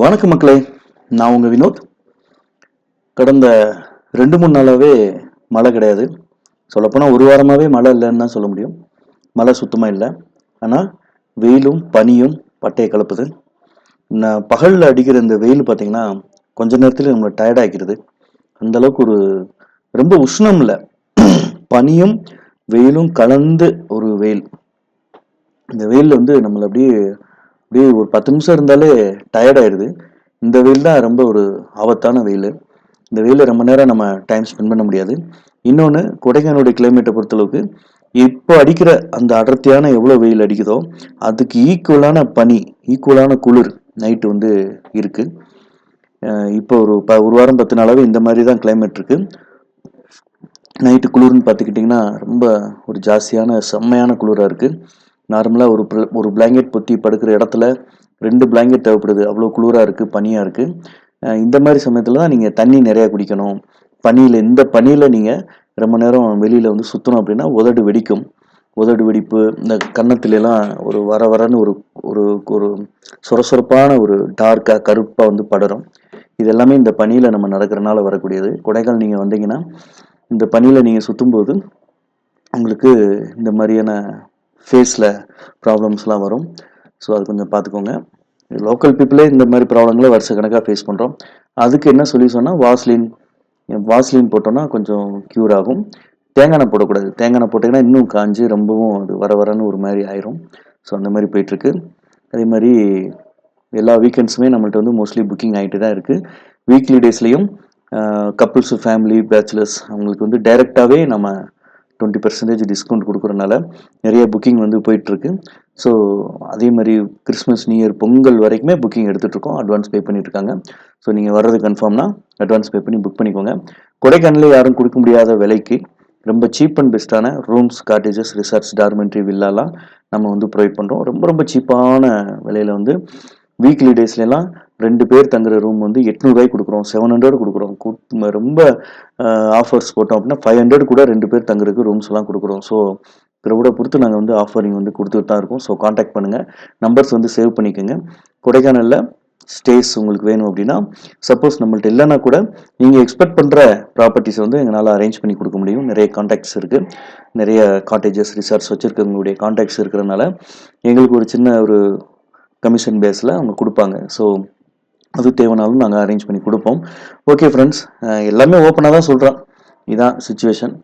வணக்கம் மக்களே, நான் உங்கள் வினோத். கடந்த 2-3 நாளாகவே மழை கிடையாது. சொல்லப்போனால் ஒரு வாரமாகவே மழை இல்லைன்னு தான் சொல்ல முடியும். மழை சுத்தமாக இல்லை. ஆனால் வெயிலும் பனியும் பட்டையை கலப்புது. நான் பகலில் அடிக்கிற இந்த வெயில் பார்த்தீங்கன்னா கொஞ்ச நேரத்தில் நம்மளை டயர்ட் ஆக்கிடுது. அந்தளவுக்கு ரொம்ப உஷ்ணம் இல்லை, பனியும் வெயிலும் கலந்து ஒரு வெயில். இந்த வெயில் நம்மளை அப்படியே அப்படியே ஒரு 10 நிமிஷம் இருந்தாலே டயர்ட் ஆயிடுது. இந்த வெயில் தான் ரொம்ப ஒரு ஆபத்தான வெயில். இந்த வெயிலில் ரொம்ப நேரம் நம்ம டைம் ஸ்பெண்ட் பண்ண முடியாது. இன்னொன்று, கொடைக்கானலுடைய கிளைமேட்டை பொறுத்தளவுக்கு இப்போ அடிக்கிற அந்த அடர்த்தியான எவ்வளோ வெயில் அடிக்குதோ அதுக்கு ஈக்குவலான பனி, ஈக்குவலான குளிர் நைட்டு இருக்குது. இப்போ ஒரு வாரம் 10 நாளாகவே இந்த மாதிரி தான் கிளைமேட் இருக்குது. நைட்டு குளிர்னு பார்த்துக்கிட்டிங்கன்னா ரொம்ப ஒரு ஜாஸ்தியான செம்மையான குளிராக இருக்குது. நார்மலாக ஒரு பிளாங்கெட் பொத்தி படுக்கிற இடத்துல 2 பிளாங்கெட் தேவைப்படுது, அவ்வளோ குளிராக இருக்குது, பனியாக இருக்குது. இந்த மாதிரி சமயத்தில் தான் நீங்கள் தண்ணி நிறையா குடிக்கணும். இந்த பனியில் நீங்கள் ரொம்ப நேரம் வெளியில் சுற்றணும் அப்படின்னா உதடு வெடிக்கும். உதடு வெடிப்பு, இந்த கன்னத்துலலாம் ஒரு வரன்னு ஒரு ஒரு ஒரு சொரசொரப்பான ஒரு டார்க்காக கருப்பாக படரும். இது எல்லாமே இந்த பனியில் நம்ம நடக்கிறனால வரக்கூடியது. கொடைக்கானல் நீங்கள் வந்தீங்கன்னா இந்த பனியில் நீங்கள் சுற்றும்போது உங்களுக்கு இந்த மாதிரியான ஃபேஸில் ப்ராப்ளம்ஸ்லாம் வரும். ஸோ அது கொஞ்சம் பார்த்துக்கோங்க. லோக்கல் பீப்புளே இந்த மாதிரி ப்ராப்ளங்களை வருஷ கணக்காக ஃபேஸ் பண்ணுறோம். அதுக்கு என்ன சொல்யூஷன்னா வாஸ்லின் போட்டோன்னா கொஞ்சம் க்யூர் ஆகும். தேங்காய் எண்ணெய் போடக்கூடாது. தேங்காய் எண்ணெய் போட்டிங்கன்னா இன்னும் காஞ்சி ரொம்பவும் அது வரன்னு ஒரு மாதிரி ஆயிரும். ஸோ அந்த மாதிரி போயிட்டுருக்கு. அதே மாதிரி எல்லா வீக்கெண்ட்ஸுமே நம்மள்ட்ட மோஸ்ட்லி புக்கிங் ஆகிட்டு தான் இருக்குது. வீக்லி டேஸ்லேயும் கப்புள்ஸு, ஃபேமிலி, பேச்சுலர்ஸ் அவங்களுக்கு டைரெக்டாகவே நம்ம 20% டிஸ்கவுண்ட் கொடுக்குறனால நிறைய புக்கிங் போயிட்டுருக்கு. ஸோ அதே மாதிரி கிறிஸ்மஸ், நியூ இயர், பொங்கல் வரைக்குமே புக்கிங் எடுத்துகிட்ருக்கோம். அட்வான்ஸ் பே பண்ணிட்டுருக்காங்க. ஸோ நீங்கள் வர்றது கன்ஃபார்ம்னா அட்வான்ஸ் பே பண்ணி புக் பண்ணிக்கோங்க. கொடைக்கானலே யாரும் கொடுக்க முடியாத விலைக்கு ரொம்ப சீப் அண்ட் பெஸ்ட்டான ரூம்ஸ், காட்டேஜஸ், ரிசார்ட்ஸ், டார்மெண்ட்ரி, வில்லாலாம் நம்ம ப்ரொவைட் பண்ணுறோம். ரொம்ப ரொம்ப சீப்பான விலையில் வீக்லி டேஸ்லாம் 2 பேர் தங்குற ரூம் 800 கொடுக்குறோம், 700 கொடுக்குறோம். ரொம்ப ஆஃபர்ஸ் போட்டோம் அப்படின்னா 500 கூட 2 பேர் தங்குறதுக்கு ரூம்ஸ்லாம் கொடுக்குறோம். ஸோ க்ரௌடை பொறுத்து நாங்கள் ஆஃபரிங் கொடுத்துட்டு தான் இருக்கோம். ஸோ காண்டாக்ட் பண்ணுங்கள், நம்பர்ஸ் சேவ் பண்ணிக்கோங்க. கொடைக்கானலில் ஸ்டேஸ் உங்களுக்கு வேணும் அப்படின்னா, சப்போஸ் நம்மள்ட்ட இல்லைன்னா கூட நீங்கள் எக்ஸ்பெக்ட் பண்ணுற ப்ராப்பர்ட்டிஸ் எங்களால் அரேஞ்ச் பண்ணி கொடுக்க முடியும். நிறைய காண்டாக்ட்ஸ் இருக்குது. நிறைய காட்டேஜஸ், ரிசார்ட்ஸ் வச்சுருக்கவங்களுடைய காண்டாக்ட்ஸ் இருக்கிறனால எங்களுக்கு ஒரு சின்ன ஒரு கமிஷன் பேஸில் அவங்க கொடுப்பாங்க. ஸோ அது தேவைனாலும் நாங்கள் அரேஞ்ச் பண்ணி கொடுப்போம். ஓகே ஃப்ரெண்ட்ஸ், எல்லாமே ஓப்பனாக தான் சொல்கிறோம். இதுதான் சுச்சுவேஷன்.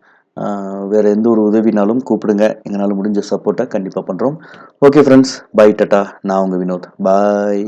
வேறு எந்த ஒரு உதவினாலும் கூப்பிடுங்க. எங்களால் முடிஞ்ச சப்போர்ட்டை கண்டிப்பாக பண்ணுறோம். Okay friends, bye, tata. நான் உங்கள் வினோத். பாய்.